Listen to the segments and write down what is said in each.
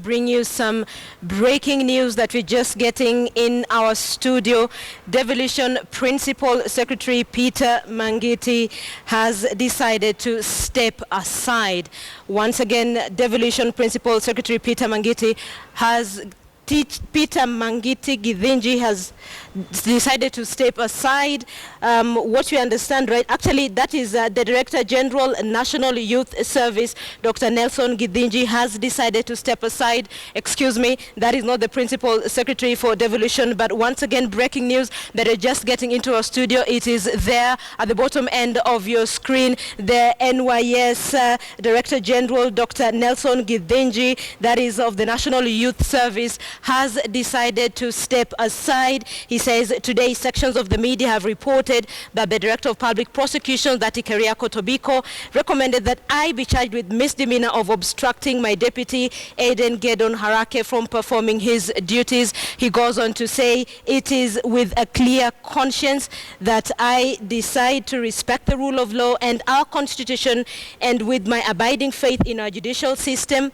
bring you some breaking news that we're just getting in our studio. Devolution Principal Secretary Peter Mangiti has decided to step aside. Once again, Devolution Principal Secretary Peter Mangiti Githinji has decided to step aside. What we understand, right? Actually, that is the Director General National Youth Service, Dr. Nelson Githinji, has decided to step aside. Excuse me, that is not the Principal Secretary for Devolution. But once again, breaking news that are just getting into our studio. It is there at the bottom end of your screen. The NYS Director General, Dr. Nelson Githinji, that is of the National Youth Service, has decided to step aside. He says today sections of the media have reported that the Director of Public Prosecutions, that Keriako Tobiko, recommended that I be charged with misdemeanor of obstructing my deputy, Aden Gedon Harake, from performing his duties. He goes on to say, it is with a clear conscience that I decide to respect the rule of law and our constitution, and with my abiding faith in our judicial system,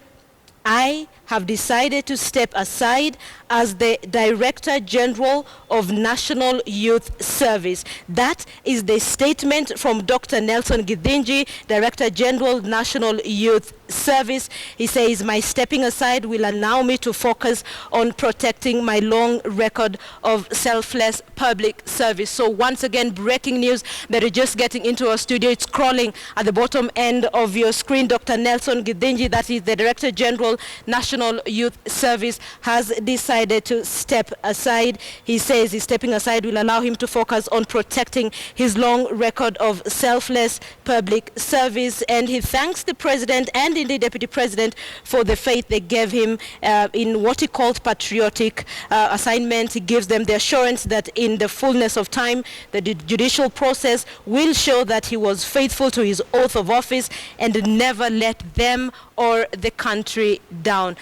I have decided to step aside as the Director General of National Youth Service. That is the statement from Dr. Nelson Githinji, Director General, National Youth Service. He says, my stepping aside will allow me to focus on protecting my long record of selfless public service. So once again, breaking news that are just getting into our studio. It's crawling at the bottom end of your screen. Dr. Nelson Githinji, that is the Director General, National Youth Service, has decided to step aside. He says his stepping aside will allow him to focus on protecting his long record of selfless public service. And he thanks the President and indeed Deputy President for the faith they gave him in what he called patriotic assignments. He gives them the assurance that in the fullness of time, the judicial process will show that he was faithful to his oath of office and never let them or the country down.